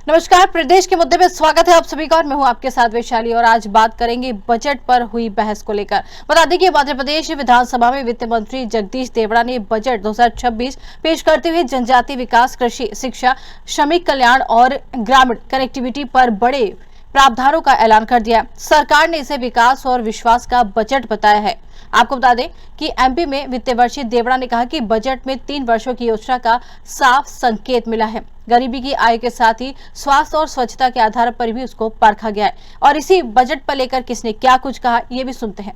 नमस्कार, प्रदेश के मुद्दे में स्वागत है आप सभी का और मैं हूं आपके साथ वैशाली। और आज बात करेंगे बजट पर हुई बहस को लेकर। बता दें कि मध्य प्रदेश विधानसभा में वित्त मंत्री जगदीश देवड़ा ने बजट 2026 पेश करते हुए जनजातीय विकास, कृषि, शिक्षा, श्रमिक कल्याण और ग्रामीण कनेक्टिविटी पर बड़े प्रावधानों का ऐलान कर दिया। सरकार ने इसे विकास और विश्वास का बजट बताया है। आपको बता दें कि एमपी में वित्त वर्षीय देवड़ा ने कहा कि बजट में 3 वर्षों की योजना का साफ संकेत मिला है। गरीबी की आय के साथ ही स्वास्थ्य और स्वच्छता के आधार पर भी उसको परखा गया है। और इसी बजट पर लेकर किसने क्या कुछ कहा, ये भी सुनते हैं।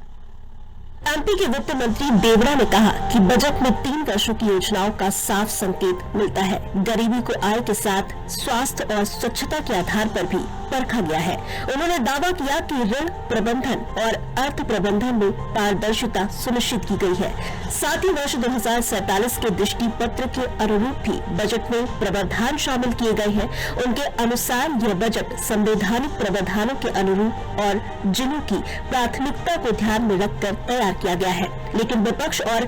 एमपी के वित्त मंत्री देवड़ा ने कहा कि बजट में 3 वर्षों की योजनाओं का साफ संकेत मिलता है। गरीबी को आय के साथ स्वास्थ्य और स्वच्छता के आधार पर भी परखा गया है। उन्होंने दावा किया कि ऋण प्रबंधन और अर्थ प्रबंधन में पारदर्शिता सुनिश्चित की गई है। साथ ही वर्ष 2047 के दृष्टि पत्र के अनुरूप भी बजट में प्रावधान शामिल किए गए हैं। उनके अनुसार यह बजट संवैधानिक प्रावधानों के अनुरूप और जिलों की प्राथमिकता को ध्यान में रखकर तैयार किया गया है। लेकिन विपक्ष और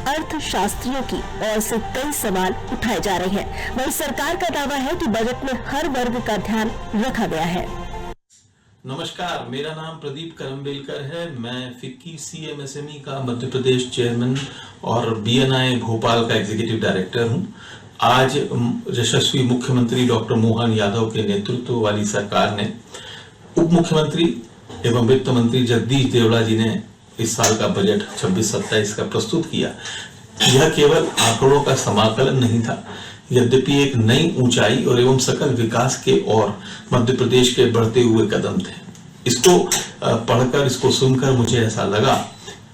अर्थशास्त्रियों की ओर से कई सवाल उठाए जा रहे हैं। वहीं सरकार का दावा है कि बजट में हर वर्ग का ध्यान रखा गया है। नमस्कार, मेरा नाम प्रदीप करम्बेलकर है। मैं फिक्की CMSME का मध्य प्रदेश चेयरमैन और BNI भोपाल का एग्जीक्यूटिव डायरेक्टर हूं। आज यशस्वी मुख्यमंत्री डॉक्टर मोहन यादव के नेतृत्व वाली सरकार ने उप मुख्यमंत्री एवं वित्त मंत्री जगदीश देवड़ा जी ने इस साल का बजट 26-27 का प्रस्तुत किया। यह केवल आंकड़ों का समाकलन नहीं था, यद्यपि एक नई ऊंचाई और एवं सकल विकास के और मध्य प्रदेश के बढ़ते हुए कदम थे। इसको पढ़कर, इसको सुनकर मुझे ऐसा लगा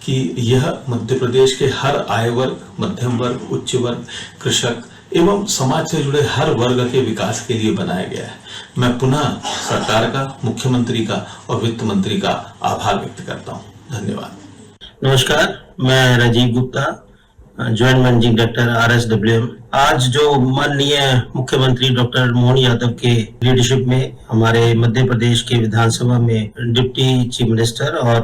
कि यह मध्य प्रदेश के हर आय वर्ग, मध्यम वर्ग, उच्च वर्ग, कृषक एवं समाज से जुड़े हर वर्ग के विकास के लिए बनाया गया है। मैं पुनः सरकार का, मुख्यमंत्री का और वित्त मंत्री का आभार व्यक्त करता हूँ। धन्यवाद। नमस्कार, मैं Rajiv Gupta, joint managing director RSWM। आज जो माननीय मुख्यमंत्री डॉक्टर मोहन यादव के लीडरशिप में हमारे मध्य प्रदेश के विधानसभा में डिप्टी चीफ मिनिस्टर और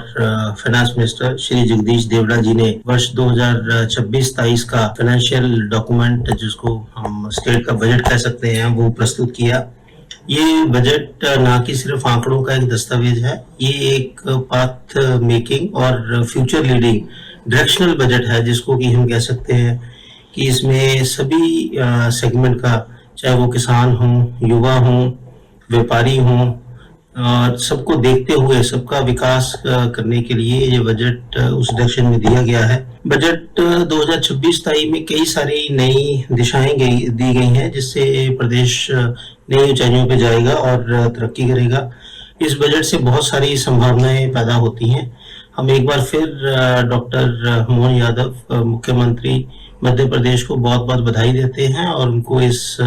फाइनेंस मिनिस्टर श्री जगदीश देवड़ा जी ने वर्ष 2026-27 का फाइनेंशियल डॉक्यूमेंट, जिसको हम स्टेट का बजट कह सकते हैं, वो प्रस्तुत किया। ये बजट ना कि सिर्फ आंकड़ों का एक दस्तावेज है, ये एक पाथ मेकिंग और फ्यूचर लीडिंग डायरेक्शनल बजट है, जिसको कि हम कह सकते हैं कि इसमें सभी सेगमेंट का, चाहे वो किसान हों, युवा हों, व्यापारी हों, सबको देखते हुए सबका विकास करने के लिए ये बजट उस डायरेक्शन में दिया गया है। बजट 2026-27 में कई सारी नई दिशाएं दी गई हैं, जिससे प्रदेश नई ऊंचाइयों पे जाएगा और तरक्की करेगा। इस बजट से बहुत सारी संभावनाएं पैदा होती हैं। हम एक बार फिर डॉक्टर मोहन यादव मुख्यमंत्री मध्य प्रदेश को बहुत बहुत बधाई देते हैं और उनको इस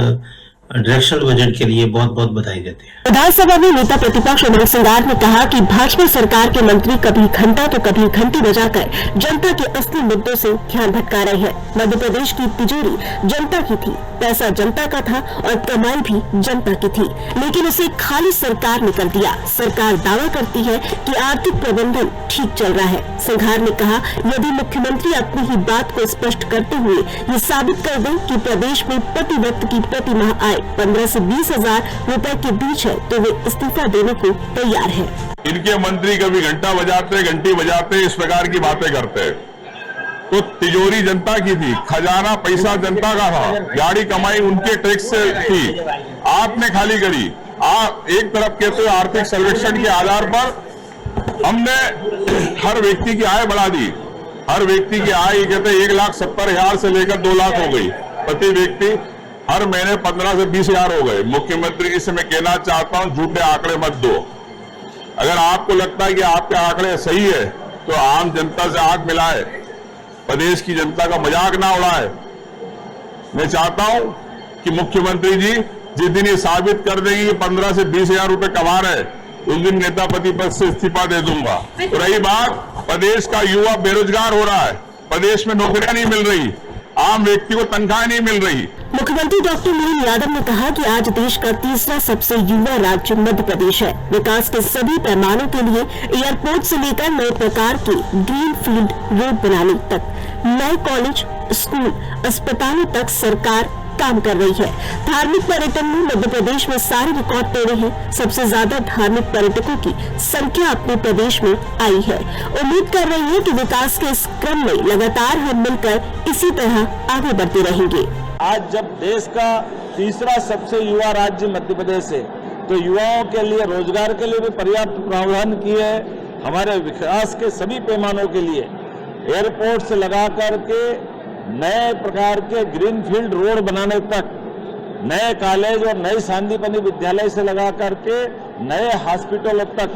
डायरेक्शनल बजट के लिए बहुत बहुत बधाई देते हैं। विधानसभा में नेता प्रतिपक्ष उमंग सिंगार ने कहा कि भाजपा सरकार के मंत्री कभी घंटा तो कभी घंटी बजाकर जनता के असली मुद्दों से ध्यान भटका रहे हैं। मध्य प्रदेश की तिजोरी जनता की थी, पैसा जनता का था और कमाई भी जनता की थी, लेकिन उसे खाली सरकार ने कर दिया। सरकार दावा करती है कि आर्थिक प्रबंधन ठीक चल रहा है। सिंगार ने कहा, यदि मुख्यमंत्री अपनी ही बात को स्पष्ट करते हुए ये साबित कर दें कि प्रदेश में प्रति व्यक्ति की प्रति माह आय 15 से 20 हजार रुपए के बीच है, तो वे इस्तीफा देने को तैयार है। इनके मंत्री कभी घंटा बजाते, घंटी बजाते, इस प्रकार की बातें करते हैं। तो तिजोरी जनता की थी, खजाना पैसा जनता का था, गाड़ी कमाई उनके टैक्स से थी, आपने खाली करी। आप एक तरफ कहते हो आर्थिक सर्वेक्षण के आधार पर हमने हर व्यक्ति की आय बढ़ा दी। हर व्यक्ति की आय कहते 1,70,000 से लेकर 2 लाख हो गई। प्रति व्यक्ति हर महीने 15 से 20 हजार हो गए। मुख्यमंत्री जी से मैं कहना चाहता हूं, झूठे आंकड़े मत दो। अगर आपको लगता है कि आपके आंकड़े सही है तो आम जनता से आंख मिलाए, प्रदेश की जनता का मजाक ना उड़ाए। मैं चाहता हूं कि मुख्यमंत्री जी जिस दिन ये साबित कर देंगे कि 15 से 20 हजार रुपए कमा रहे, उस दिन नेता पति पद से इस्तीफा दे दूंगा। तो रही बात, प्रदेश का युवा बेरोजगार हो रहा है, प्रदेश में नौकरियां नहीं मिल रही, आम व्यक्ति को तनख्वाह नहीं मिल रही। मुख्यमंत्री डॉक्टर मोहन यादव ने कहा कि आज देश का तीसरा सबसे युवा राज्य मध्य प्रदेश है। विकास के सभी पैमानों के लिए एयरपोर्ट से लेकर नए प्रकार के ग्रीन फील्ड रोड बनाने तक, नए कॉलेज, स्कूल, अस्पतालों तक सरकार काम कर रही है। धार्मिक पर्यटन में मध्य प्रदेश में सारे रिकॉर्ड तोड़े हैं। सबसे ज्यादा धार्मिक पर्यटकों की संख्या अपने प्रदेश में आई है। उम्मीद कर रही है कि विकास के इस क्रम में लगातार हम मिलकर इसी तरह आगे बढ़ते रहेंगे। आज जब देश का तीसरा सबसे युवा राज्य मध्य प्रदेश है, तो युवाओं के लिए रोजगार के लिए भी पर्याप्त प्रावधान किए हैं। हमारे विकास के सभी पैमानों के लिए एयरपोर्ट से लगा करके नए प्रकार के ग्रीनफील्ड रोड बनाने तक, नए कॉलेज और नए सांदीपनि विद्यालय से लगा करके नए हॉस्पिटलों तक,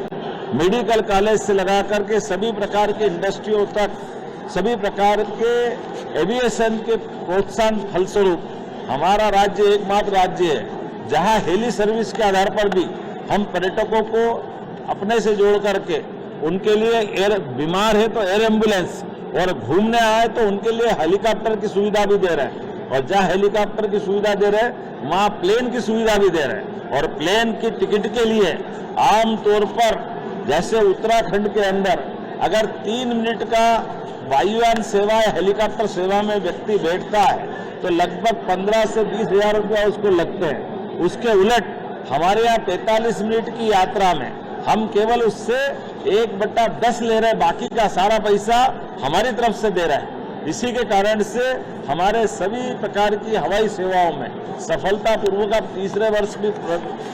मेडिकल कॉलेज से लगा करके सभी प्रकार के इंडस्ट्रियों तक, सभी प्रकार के एविएशन के प्रोत्साहन फलस्वरूप हमारा राज्य एकमात्र राज्य है जहां हेली सर्विस के आधार पर भी हम पर्यटकों को अपने से जोड़ करके उनके लिए एयर, बीमार है तो एयर एम्बुलेंस, और घूमने आए तो उनके लिए हेलीकॉप्टर की सुविधा भी दे रहे हैं। और जहां हेलीकॉप्टर की सुविधा दे रहे हैं वहां प्लेन की सुविधा भी दे रहे हैं। और प्लेन की टिकट के लिए आमतौर पर जैसे उत्तराखंड के अंदर अगर 3 मिनट का वायुयान सेवा या हेलीकॉप्टर सेवा में व्यक्ति बैठता है तो लगभग 15 से 20 हजार रुपया उसको लगते हैं। उसके उलट हमारे यहाँ 45 मिनट की यात्रा में हम केवल उससे 1/10 ले रहे हैं, बाकी का सारा पैसा हमारी तरफ से दे रहे हैं। इसी के कारण से हमारे सभी प्रकार की हवाई सेवाओं में सफलतापूर्वक अब तीसरे वर्ष में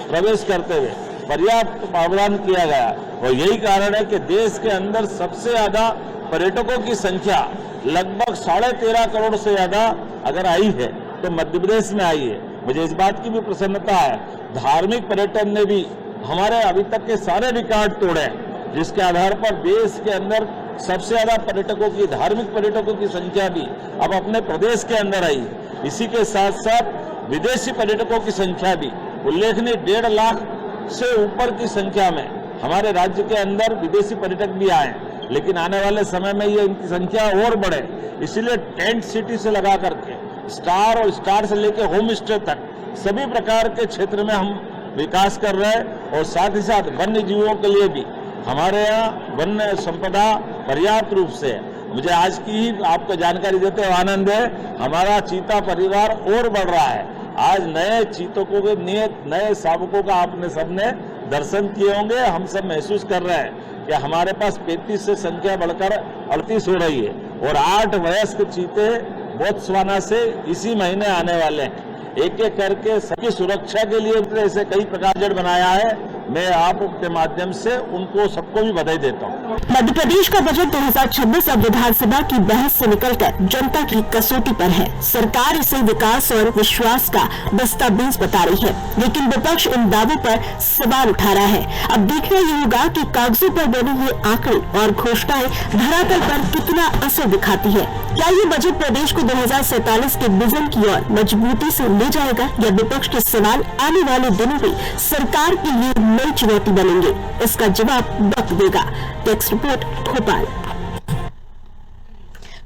प्रवेश करते हुए पर्याप्त प्रावधान किया गया। और यही कारण है कि देश के अंदर सबसे ज्यादा पर्यटकों की संख्या लगभग 13.5 करोड़ से ज्यादा अगर आई है तो मध्य प्रदेश में आई है। मुझे इस बात की भी प्रसन्नता है, धार्मिक पर्यटन ने भी हमारे अभी तक के सारे रिकॉर्ड तोड़े, जिसके आधार पर देश के अंदर सबसे ज्यादा पर्यटकों की, धार्मिक पर्यटकों की संख्या भी अब अपने प्रदेश के अंदर आई। इसी के साथ साथ विदेशी पर्यटकों की संख्या भी उल्लेखनीय 1.5 लाख से ऊपर की संख्या में हमारे राज्य के अंदर विदेशी पर्यटक भी आए। लेकिन आने वाले समय में ये इनकी संख्या और बढ़े, इसलिए टेंट सिटी से लगा करके स्टार और स्टार से लेकर होम स्टे तक सभी प्रकार के क्षेत्र में हम विकास कर रहे हैं। और साथ ही साथ वन्य जीवों के लिए भी हमारे यहाँ वन्य संपदा पर्याप्त रूप से है। मुझे आज की ही आपको जानकारी देते हुए आनंद है, हमारा चीता परिवार और बढ़ रहा है। आज नए चीतकों के नए शावकों का आपने सबने दर्शन किए होंगे। हम सब महसूस कर रहे हैं कि हमारे पास 35 से संख्या बढ़कर 38 हो रही है और 8 वयस्क चीते बोत्सवाना से इसी महीने आने वाले हैं। एक एक करके सबकी सुरक्षा के लिए ऐसे कई प्रकार बनाया है। मैं आपके माध्यम से उनको सबको भी बधाई देता हूँ। मध्य प्रदेश का बजट 2026 अब विधानसभा की बहस से निकलकर जनता की कसौटी पर है। सरकार इसे विकास और विश्वास का दस्तावेज बता रही है, लेकिन विपक्ष इन दावों पर सवाल उठा रहा है। अब देखना ये होगा कि कागजों पर बने हुए आंकड़े और घोषणाएं धरातल पर कितना असर दिखाती है। क्या ये बजट प्रदेश को 2047 के विजन की ओर मजबूती से ले जाएगा, या विपक्ष के सवाल आने वाले दिनों में सरकार के लिए नई चुनौती बनेंगे? इसका जवाब वक्त देगा। Text report Bhopal.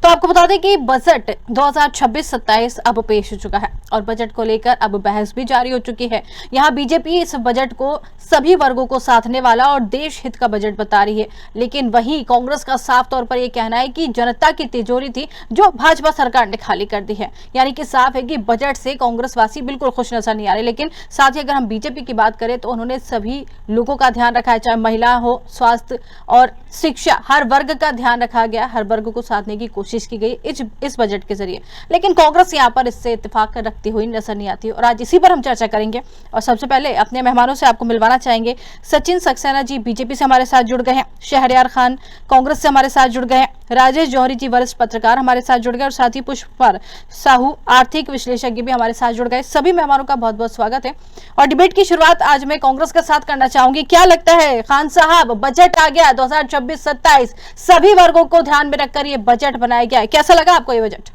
तो आपको बता दें कि बजट 2026-27 अब पेश हो चुका है और बजट को लेकर अब बहस भी जारी हो चुकी है। यहाँ बीजेपी इस बजट को सभी वर्गों को साधने वाला और देश हित का बजट बता रही है, लेकिन वहीं कांग्रेस का साफ तौर पर यह कहना है कि जनता की तिजोरी थी जो भाजपा सरकार ने खाली कर दी है। यानी कि साफ है कि बजट से कांग्रेसवासी बिल्कुल खुश नजर नहीं आ रहे। लेकिन साथ ही अगर हम बीजेपी की बात करें तो उन्होंने सभी लोगों का ध्यान रखा है, चाहे महिला हो, स्वास्थ्य और शिक्षा, हर वर्ग का ध्यान रखा गया, हर वर्ग को साधने की कोशिश की गई इस बजट के जरिए। लेकिन कांग्रेस यहां पर इससे इत्तेफाक रखती हुई नजर नहीं आती और आज इसी पर हम चर्चा करेंगे। और सबसे पहले अपने मेहमानों से आपको मिलवाना चाहेंगे। सचिन सक्सेना जी बीजेपी से हमारे साथ जुड़ गए हैं, शहरयार खान कांग्रेस से हमारे साथ जुड़ गए हैं, राजेश जौहरी जी वरिष्ठ पत्रकार हमारे साथ जुड़ गए और साथ ही पुष्पर साहू आर्थिक विश्लेषज्ञ भी हमारे साथ जुड़ गए। सभी मेहमानों का बहुत बहुत स्वागत है। और डिबेट की शुरुआत आज मैं कांग्रेस के साथ करना चाहूंगी। क्या लगता है खान साहब, बजट आ गया 2026-27, सभी वर्गों को ध्यान में रखकर ये बजट बनाया गया है, कैसा लगा आपको ये बजट?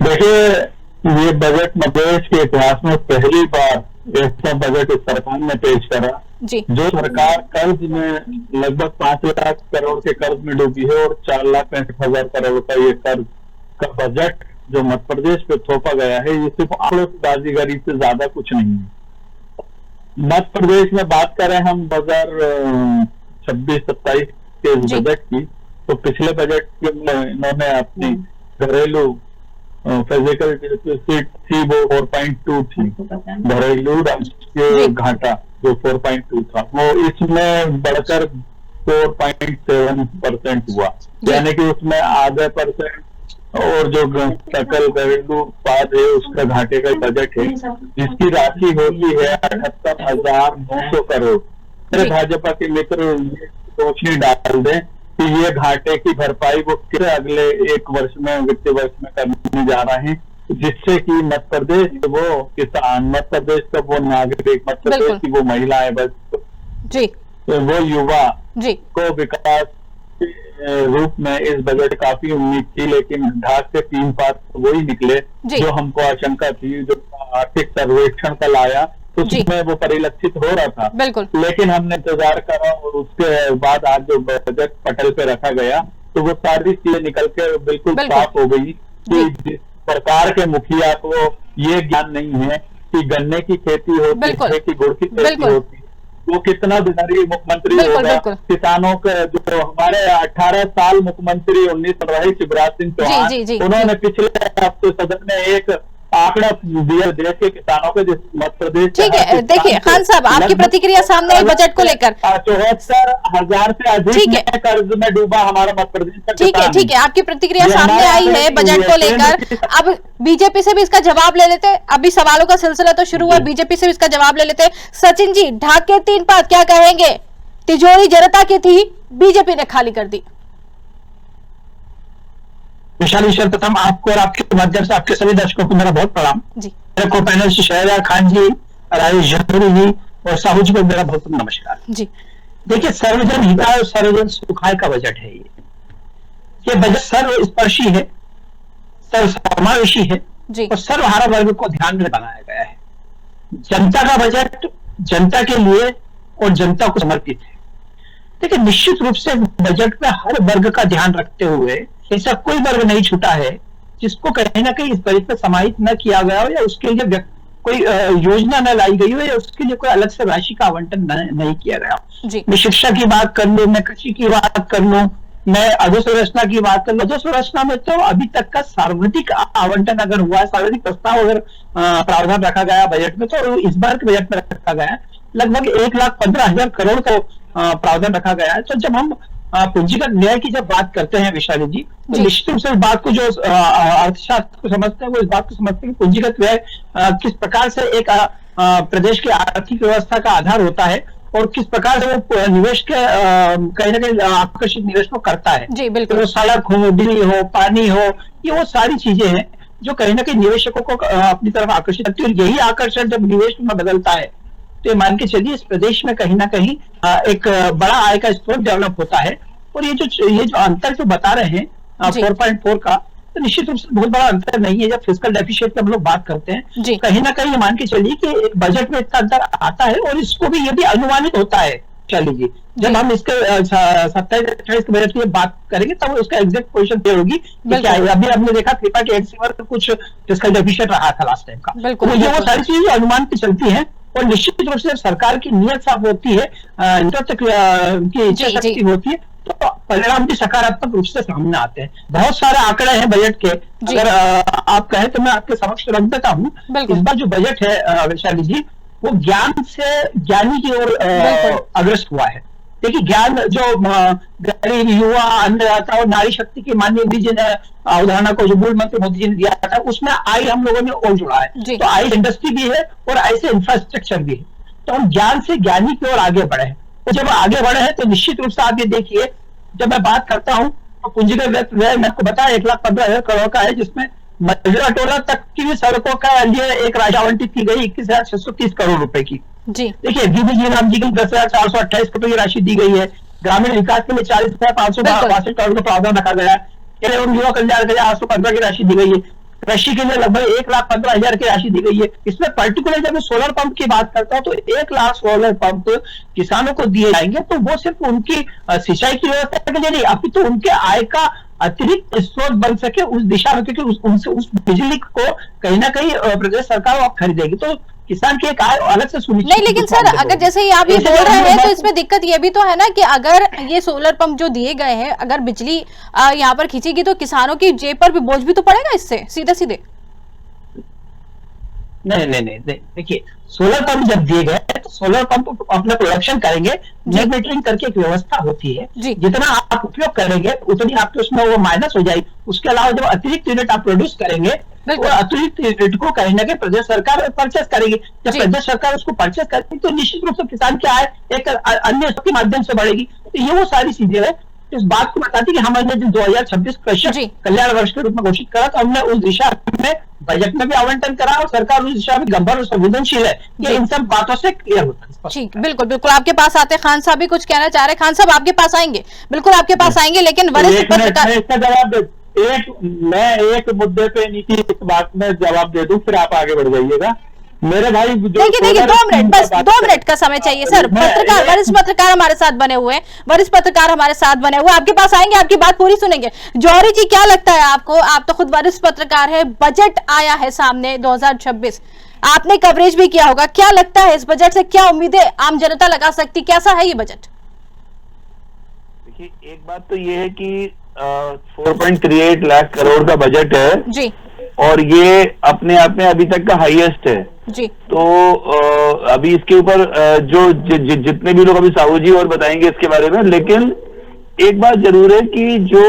देखिए, ये बजट मध्य प्रदेश के इतिहास में पहली बार ऐसा बजट इस सरकार ने पेश करा जी। जो सरकार कर्ज में लगभग 5 लाख करोड़ के कर्ज में डूबी है और 4,65,000 करोड़ का ये कर्ज का बजट जो मध्य प्रदेश पे थोपा गया है, ये सिर्फ आंकड़ोबाजीगरी से ज्यादा कुछ नहीं है। मध्य प्रदेश में बात करें हम 2026-27 के बजट की, तो पिछले बजट में इन्होंने अपनी घरेलू फिजिकल डिफिसिट थी वो 4.2 थी, घरेलू राष्ट्रीय घाटा जो 4.2 था वो इसमें बढ़कर 4.7% हुआ, यानी कि उसमें आधे % और जो सकल घरेलू उत्पाद है उसका घाटे का बजट है जिसकी राशि होती है 78,900 करोड़। मेरे भाजपा के मित्र रोशनी डाल दें कि ये घाटे की भरपाई वो अगले एक वर्ष में, वित्तीय वर्ष में करने जा रहे हैं, जिससे कि मध्य प्रदेश वो किसान, मध्य प्रदेश का वो नागरिक, मध्य प्रदेश की वो महिलाएं, जी वो युवा जी को विकास रूप में इस बजट काफी उम्मीद थी, लेकिन ढाक से 3 बात वही निकले जो हमको आशंका थी। जो आर्थिक सर्वेक्षण कल आया तो उसमें वो परिलक्षित हो रहा था, बिल्कुल, लेकिन हमने इंतजार करा और उसके बाद आज जो बजट पटल पे रखा गया तो वो सारी चीजें निकल के बिल्कुल साफ हो गई कि जिस प्रकार के मुखिया को ये ज्ञान नहीं है कि गन्ने की खेती होती है कि गुड़ की खेती होती है, वो कितना दिनारी मुख्यमंत्री होगा। किसानों का जो हमारे 18 साल मुख्यमंत्री 19 रहे शिवराज सिंह चौहान, उन्होंने पिछले हफ्ते सदन में एक आंकड़ा दिया देश के किसानों के, जिस मध्य प्रदेश। ठीक है, देखिए खान साहब आपकी प्रतिक्रिया सामने आई बजट को लेकर। 74,000 से अधिक कर्ज में डूबा हमारा मध्य प्रदेश। ठीक है, आपकी प्रतिक्रिया सामने आई है बजट को लेकर। अब बीजेपी से भी इसका जवाब ले लेते, अभी सवालों का सिलसिला तो शुरू हुआ, बीजेपी से भी इसका जवाब ले लेते। सचिन जी, ढाक के 3 बात क्या कहेंगे? तिजोरी जनता की थी, बीजेपी ने खाली कर दी। विशाली, सर्वप्रथम आपको और आपके माध्यम से आपके सभी दर्शकों को मेरा बहुत प्रणाम जी। मेरे को पैनल से शहरयार खान जी, राजेश जौहरी जी और साहू जी को मेरा बहुत बहुत नमस्कार जी। देखिए, सर्वजन हिताय और सर्वजन सुखाय का बजट है ये बजट सर्वस्पर्शी है, सर्वसमावेशी है और सर्वहारा वर्ग को ध्यान में बनाया गया है। जनता का बजट जनता के लिए और जनता को समर्पित है। देखिए, निश्चित रूप से बजट में हर वर्ग का ध्यान रखते हुए ऐसा कोई वर्ग नहीं छूटा है जिसको कहीं ना कहीं इस बजट में समाहित न किया गया हो या उसके लिए कोई योजना न लाई गई हो या उसके लिए कोई अलग से राशि का आवंटन नहीं किया गया। मैं शिक्षा की बात कर लूं, मैं कृषि की बात कर लूं, मैं अधोसंरचना की बात कर लूं। अधोसंरचना में तो अभी तक का सार्वधिक आवंटन अगर हुआ है, सार्वधिक प्रस्ताव अगर प्रावधान रखा गया बजट में, तो इस बार के बजट में रखा गया है लगभग 1,15,000 करोड़ का प्रावधान रखा गया है। तो जब हम पूंजीगत व्यय की जब बात करते हैं विशाली जी, तो निश्चित रूप से इस बात को जो अर्थशास्त्र को समझते हैं वो इस बात को समझते हैं कि पूंजीगत व्यय किस प्रकार से एक प्रदेश की आर्थिक व्यवस्था का आधार होता है और किस प्रकार से वो निवेश के कहीं ना कहीं आकर्षित निवेश को करता है। जी बिल्कुल। तो सड़क हो, बिजली हो, पानी हो, ये वो सारी चीजें हैं जो कहीं ना कहीं निवेशकों को अपनी तरफ आकर्षित करती है। और यही आकर्षण जब निवेश में बदलता है तो मान के चलिए इस प्रदेश में कहीं ना कहीं एक बड़ा आय का स्रोत डेवलप होता है। और ये जो अंतर जो बता रहे हैं 4.4 का, तो निश्चित रूप से बहुत बड़ा अंतर नहीं है। जब फिस्कल डेफिसिट की हम लोग बात करते हैं, कहीं ना कहीं मान के चलिए कि एक बजट में इतना अंतर आता है और इसको भी ये भी अनुमानित होता है। चलिए, जब हम इसके 27-28 के बजट की बात करेंगे तब उसका एग्जैक्ट पोजीशन क्लियर होगी। अभी हमने देखा कृपा के एड कुछ फिस्कल डेफिसिट रहा था लास्ट टाइम का, तो ये वो सारी चीजें अनुमान की चलती है। और निश्चित रूप से सरकार की नीयत साफ होती है, की इच्छा शक्ति होती है, तो परिणाम भी सकारात्मक रूप से सामने आते हैं। बहुत सारे आंकड़े हैं बजट के, अगर आप कहें तो मैं आपके समक्ष रख देता हूँ। इस बार जो बजट है वैशाली जी, वो ज्ञान से ज्ञानी की ओर अग्रसर हुआ है। देखिए, ज्ञान जो गरीब, युवा, अन्नदाता और नारी शक्ति की माननीय मोदी जी ने अवधारणा को जो मूल मंत्र मोदी जी ने दिया था, उसमें आई हम लोगों ने और जुड़ा है। तो आई इंडस्ट्री भी है और ऐसे इंफ्रास्ट्रक्चर भी है। तो हम ज्ञान से ज्ञानी की ओर आगे बढ़े हैं। और जब आगे बढ़े हैं तो निश्चित रूप से आप ये देखिए, जब मैं बात करता हूँ तो पूंजीगत व्यय मैं आपको बताया 1,15,000 करोड़ का है, जिसमें मजरा टोला तक की भी सड़कों का लिए एक राशि आवंटित की गई 21,630 करोड़ रुपए की। जी देखिए, बीबी जी राम जी की 10,428 करोड़ की राशि दी गई है। ग्रामीण विकास के लिए 40,562 करोड़ का प्रावधान रखा गया है। युवा कल्याण के लिए 815 की राशि दी गई है। कृषि के लिए लगभग 1,15,000 की राशि दी गई है। इसमें पर्टिकुलर जब मैं सोलर पंप की बात करता हूँ तो 1 लाख सोलर पंप किसानों को दिए जाएंगे। तो वो सिर्फ उनकी सिंचाई की व्यवस्था के लिए नहीं, अभी तो उनके आय का अतिरिक्त स्रोत बन सके उस दिशा में, क्योंकि उस बिजली को कहीं ना कहीं प्रदेश सरकार खरीदेगी तो किसान की एक आय अलग से सुनिश्चित नहीं। लेकिन सर अगर जैसे आप ये बोल रहे हैं तो इसमें दिक्कत ये भी तो है ना कि अगर ये सोलर पंप जो दिए गए हैं अगर बिजली यहाँ पर खींचेगी तो किसानों की जेब पर भी बोझ भी तो पड़ेगा इससे सीधे सीधे। नहीं, देखिए सोलर पंप जब दिए गए तो सोलर पंप अपना प्रोडक्शन करेंगे, नेट मीटरिंग करके एक व्यवस्था होती है, जितना आप उपयोग करेंगे उतनी आपके उसमें वो माइनस हो जाएगी। उसके अलावा जब अतिरिक्त यूनिट आप प्रोड्यूस करेंगे तो अतिरिक्त यूनिट को कहीं ना कहीं प्रदेश सरकार परचेस करेगी। जब प्रदेश सरकार उसको परचेस करेगी तो निश्चित रूप से किसान की आय एक अन्य के माध्यम से बढ़ेगी। तो ये वो सारी चीजें हैं इस बात को बताती कि हमने जो 2026 कृषि कल्याण वर्ष के रूप में घोषित करा तो हमने उस दिशा में बजट में भी आवंटन करा और सरकार उस दिशा में गंभीर और संवेदनशील है। ये इन सब बातों से क्लियर होता है। ठीक, बिल्कुल बिल्कुल आपके पास आते हैं। खान साहब भी कुछ कहना चाह रहे हैं। खान साहब आपके पास आएंगे, बिल्कुल आपके पास आएंगे, लेकिन वरिष्ठ पत्रकार इसका जवाब मैं एक मुद्दे पे नीति इस बात में जवाब दे दूं, फिर आप आगे बढ़ जाइएगा। मेरे भाई देखिए 2 मिनट, बस 2 मिनट का समय चाहिए सर। पत्रकार वरिष्ठ पत्रकार हमारे साथ बने हुए हैं, वरिष्ठ पत्रकार हमारे साथ बने हुए, आपके पास आएंगे, आपकी बात पूरी सुनेंगे। जौहरी जी क्या लगता है आपको, आप तो खुद वरिष्ठ पत्रकार है, बजट आया है सामने 2026, आपने कवरेज भी किया होगा, क्या लगता है इस बजट से क्या उम्मीदें आम जनता लगा सकती, कैसा है ये बजट? देखिए एक बात तो ये है कि 4.38 लाख करोड़ का बजट है जी, और ये अपने आप में अभी तक का हाईएस्ट है जी। तो अभी इसके ऊपर जितने भी लोग अभी साहू जी और बताएंगे इसके बारे में, लेकिन एक बात जरूर है कि जो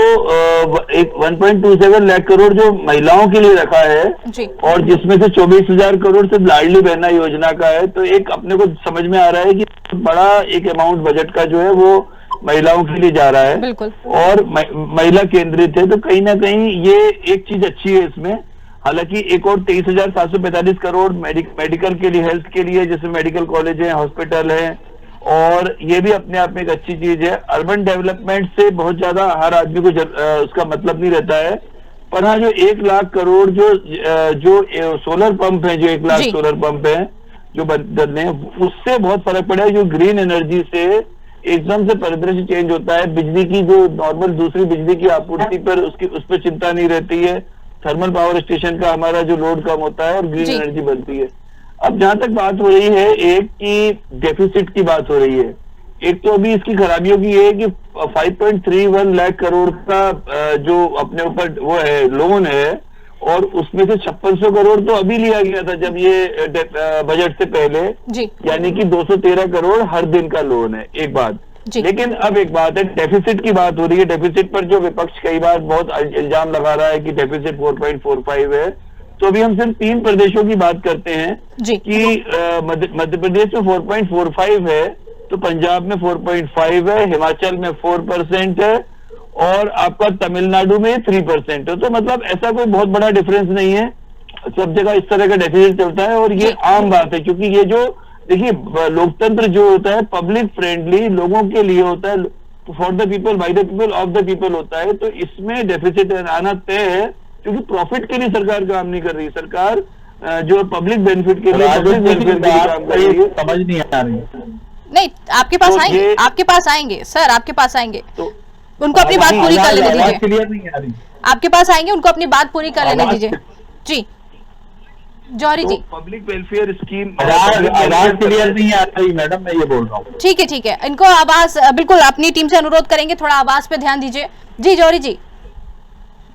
1.27 लाख करोड़ जो महिलाओं के लिए रखा है जी, और जिसमें से 24,000 करोड़ सिर्फ लाडली बहना योजना का है, तो एक अपने को समझ में आ रहा है कि बड़ा एक अमाउंट बजट का जो है वो महिलाओं के लिए जा रहा है बिल्कुल, और महिला केंद्रित है। तो कहीं ना कहीं ये एक चीज अच्छी है इसमें। हालांकि एक और 23,745 करोड़ मेडिकल के लिए, हेल्थ के लिए, जैसे मेडिकल कॉलेज है, हॉस्पिटल है, और ये भी अपने आप में एक अच्छी चीज है। अर्बन डेवलपमेंट से बहुत ज्यादा हर आदमी को उसका मतलब नहीं रहता है, पर हाँ जो 1 लाख करोड़ जो सोलर पंप है, जो 1 लाख सोलर पंप है जो बनने, उससे बहुत फर्क पड़ा है। जो ग्रीन एनर्जी से एकदम से परिदृश्य चेंज होता है, बिजली की जो नॉर्मल दूसरी बिजली की आपूर्ति पर उस पर चिंता नहीं रहती है, थर्मल पावर स्टेशन का हमारा जो लोड कम होता है और ग्रीन एनर्जी बनती है। अब जहां तक बात हो रही है एक की डेफिसिट की बात हो रही है, एक तो अभी इसकी खराबियों की ये है कि 5.31 लाख करोड़ का जो अपने ऊपर वो है लोन है, और उसमें से 5600 करोड़ तो अभी लिया गया था जब ये बजट से पहले, यानी कि 213 करोड़ हर दिन का लोन है। एक बात, लेकिन अब एक बात है डेफिसिट की बात हो रही है। डेफिसिट पर जो विपक्ष कई बार बहुत इल्जाम लगा रहा है कि डेफिसिट 4.45 है, तो अभी हम सिर्फ 3 प्रदेशों की बात करते हैं कि मध्य प्रदेश में 4.45 है, तो पंजाब में 4.5 है, हिमाचल में 4% है, और आपका तमिलनाडु में 3% है। तो मतलब ऐसा कोई बहुत बड़ा डिफरेंस नहीं है, सब जगह इस तरह का डेफिसिट चलता है, और ये आम बात है। क्योंकि ये जो देखिए लोकतंत्र जो होता है पब्लिक फ्रेंडली, लोगों के लिए होता है, for the people, by the people, of the people होता है, तो इसमें डेफिसिट आना तय है, क्योंकि प्रॉफिट के लिए सरकार काम नहीं कर रही। सरकार जो पब्लिक बेनिफिट के लिए, पब्लिक वेलफेयर के लिए काम कर रही है। समझ नहीं आ रही नहीं, आपके पास आएंगे, आपके पास आएंगे सर, आपके पास आएंगे, उनको अपनी बात पूरी कर लेने दीजिए। क्लियर नहीं आ रही, आपके पास आएंगे, उनको अपनी बात पूरी कर लेने दीजिए। जी जौहरी जी, पब्लिक वेलफेयर स्कीम आवाज क्लियर नहीं आ रही मैडम, मैं ये बोल रहा हूँ। ठीक है, इनको आवाज बिल्कुल अपनी टीम से अनुरोध करेंगे, थोड़ा आवाज पे ध्यान दीजिए। जी जौहरी जी,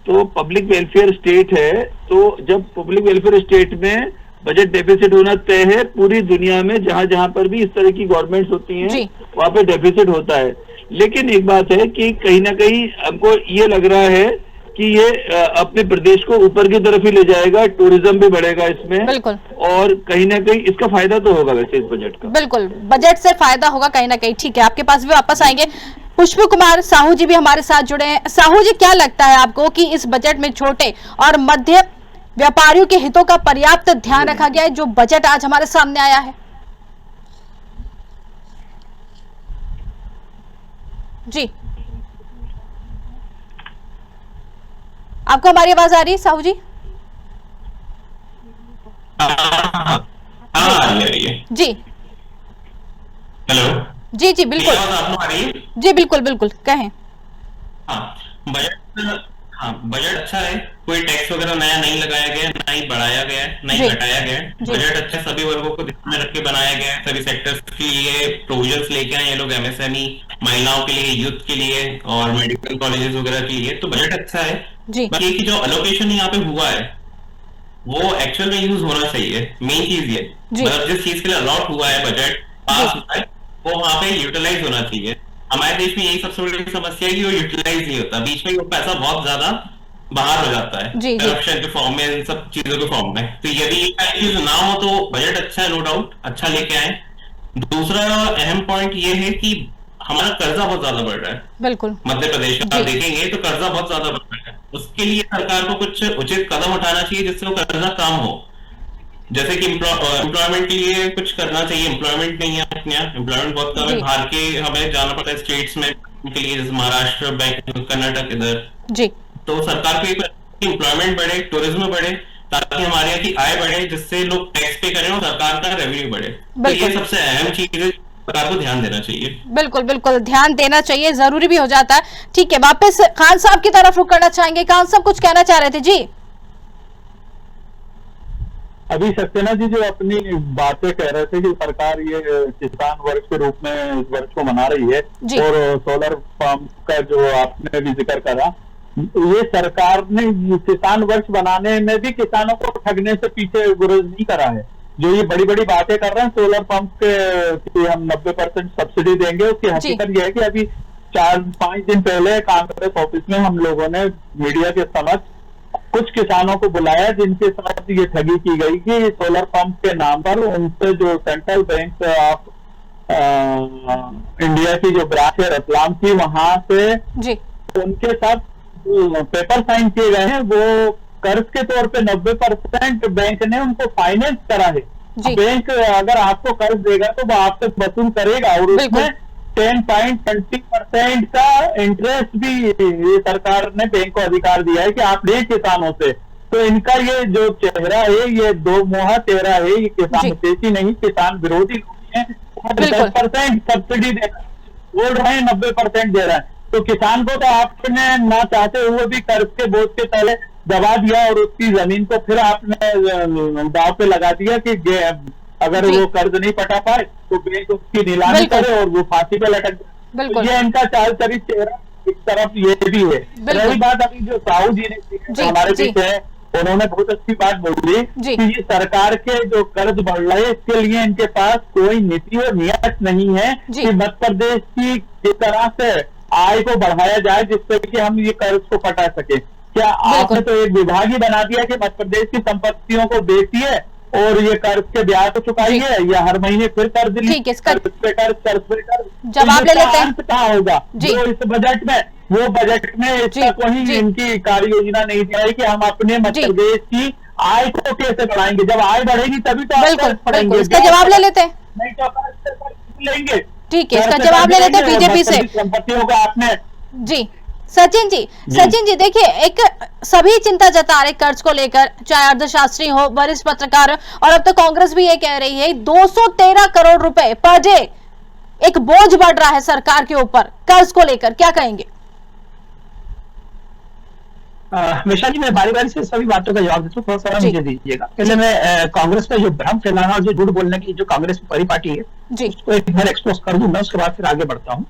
तो पब्लिक वेलफेयर स्टेट है, तो जब पब्लिक वेलफेयर स्टेट में बजट डेफिसिट होना तय है, पूरी दुनिया में जहां जहां पर भी इस तरह की गवर्नमेंट्स होती हैं वहां पे डेफिसिट होता है। लेकिन एक बात है कि कहीं ना कहीं हमको ये लग रहा है कि ये अपने प्रदेश को ऊपर की तरफ ही ले जाएगा, टूरिज्म भी बढ़ेगा इसमें, बिल्कुल, और कहीं ना कहीं इसका फायदा तो होगा वैसे इस बजट का। बिल्कुल, बजट से फायदा होगा कहीं ना कहीं। ठीक है, आपके पास भी वापस आएंगे। पुष्प कुमार साहू जी भी हमारे साथ जुड़े हैं। साहू जी, क्या लगता है आपको कि इस बजट में छोटे और मध्य व्यापारियों के हितों का पर्याप्त ध्यान रखा गया है, जो बजट आज हमारे सामने आया है? जी, आपको हमारी आवाज आ रही है साहू जी? जी हेलो, जी बिल्कुल, जी बिल्कुल कहें। बजट अच्छा है, कोई टैक्स वगैरह नया नहीं लगाया गया, ना ही बढ़ाया गया है, ना ही घटाया गया है। बजट अच्छा सभी वर्गों को ध्यान में रख के बनाया गया है, सभी सेक्टर्स के लिए प्रोविजंस लेके आए ये लोग, एमएसएमई, महिलाओं के लिए, यूथ के लिए और मेडिकल कॉलेजेस वगैरह के लिए, तो बजट अच्छा है। बाकी कि जो अलोकेशन यहाँ पे हुआ है वो एक्चुअल में यूज होना चाहिए, मेन चीज ये, मतलब जिस चीज के लिए अलॉट हुआ है बजट पास हुआ है वो वहां पे यूटिलाइज होना चाहिए। हमारे देश में यही सबसे बड़ी समस्या है कि वो यूटिलाइज नहीं होता, बीच में वो पैसा बहुत ज्यादा बाहर हो जाता है करप्शन के फॉर्म में, इन सब चीजों के फॉर्म में। तो यदि ये चीज ना हो तो बजट अच्छा है, नो डाउट अच्छा लेके आए। दूसरा अहम पॉइंट ये है कि हमारा कर्जा बहुत ज्यादा बढ़ रहा है, बिल्कुल मध्य प्रदेश में आप देखेंगे तो कर्जा बहुत ज्यादा बढ़ रहा है। उसके लिए सरकार को कुछ उचित कदम उठाना चाहिए जिससे वो कर्जा कम हो, जैसे कि एम्प्लॉयमेंट के लिए कुछ करना चाहिए। एम्प्लॉयमेंट नहीं है अपने यहाँ, एम्प्लॉयमेंट बहुत कम है, बाहर के हमें जाना पड़ता है स्टेट्स में के लिए, जैसे महाराष्ट्र, कर्नाटक इधर जी। तो सरकार को एम्प्लॉयमेंट बढ़े, टूरिज्म बढ़े, ताकि हमारे यहाँ की आय बढ़े, जिससे लोग टैक्स पे करें और सरकार का रेवेन्यू बढ़े। तो ये सबसे अहम चीज है, सरकार को ध्यान देना चाहिए। बिल्कुल बिल्कुल ध्यान देना चाहिए, जरूरी भी हो जाता है। ठीक है, वापस खान साहब की तरफ रुख करना चाहेंगे। खान साहब कुछ कहना चाह रहे थे जी। अभी सक्सेना जी जो अपनी बातें कह रहे थे कि सरकार ये किसान वर्ष के रूप में इस वर्ष को मना रही है, और सोलर पंप का जो आपने भी जिक्र करा, ये सरकार ने किसान वर्ष बनाने में भी किसानों को ठगने से पीछे गुरेज नहीं करा है। जो ये बड़ी बड़ी बातें कर रहे हैं सोलर पंप के हम 90% सब्सिडी देंगे, उसकी हकीकत यह है कि अभी 4-5 दिन पहले कांग्रेस ऑफिस में हम लोगों ने मीडिया के समक्ष कुछ किसानों को बुलाया जिनके साथ ये ठगी की गई कि सोलर पंप के नाम पर उनसे जो सेंट्रल बैंक ऑफ इंडिया की जो ब्रांच है रतलाम की, वहां से उनके साथ पेपर साइन किए गए हैं। वो कर्ज के तौर पे 90% बैंक ने उनको फाइनेंस करा है। बैंक अगर आपको कर्ज देगा तो वो आपसे वसूल करेगा, और उसमें 10.20% का इंटरेस्ट भी ये सरकार ने बैंक को अधिकार दिया है कि आप ले किसानों से। तो इनका ये जो चेहरा है ये दो मुहा चेहरा है, ये किसान हितैषी नहीं, किसान विरोधी नहीं है। 10% सब्सिडी दे बोल रहे हैं, 90% दे रहा है। तो किसान को तो आपने ना चाहते हुए भी कर्ज के बोझ के तले दबा दिया, और उसकी जमीन को फिर आपने दाव पे लगा दिया कि अगर वो कर्ज नहीं पटा पाए तो बैंक उसकी नीलामी करे और वो फांसी पे लटक जाए। ये इनका चाल चरित चेहरा एक तरफ ये भी है। रही बात अभी जो साहू जी ने हमारे बीच है, उन्होंने बहुत अच्छी बात बोली कि ये सरकार के जो कर्ज बढ़ रहे हैं इसके लिए इनके पास कोई नीति और नियत नहीं है कि मध्य प्रदेश की किस तरह से आय को बढ़ाया जाए जिससे कि हम ये कर्ज को पटा सके। क्या आपने तो एक विभाग ही बना दिया कि मध्य प्रदेश की संपत्तियों को बेचिए और ये कर्ज के ब्याज को चुकाइए, या हर महीने फिर कर्ज लीजिए, कर्ज पे कर्ज जवाब ले लेते हैं। कहाँ होगा जो इस बजट में, वो बजट में इसका कोई इनकी कार्य योजना नहीं दी है कि हम अपने मध्य प्रदेश की आय को कैसे बढ़ाएंगे। जब आय बढ़ेगी तभी तो बिल्कुल, इसका जवाब ले लेते हैं, नहीं तो लेंगे। ठीक है, इसका जवाब ले लेते हैं बीजेपी से। संपत्तियों का आपने जी सचिन जी देखिए, एक सभी चिंता जता रहे कर्ज को लेकर, चाहे अर्थशास्त्री हो, वरिष्ठ पत्रकार, और अब तो कांग्रेस भी ये कह रही है 213 करोड़ रुपए पर डे एक बोझ बढ़ रहा है सरकार के ऊपर कर्ज को लेकर, क्या कहेंगे? मिश्रा जी, मैं बारी बारी से सभी बातों का जवाब देता हूँ, थोड़ा सा मुझे दीजिएगा। पहले मैं कांग्रेस में जो भ्रम फैलाना और जो झूठ बोलने की जो कांग्रेस में परिपाटी है उसको एक बार एक्सपोज कर दूंगा, उसके बाद फिर आगे बढ़ता हूँ।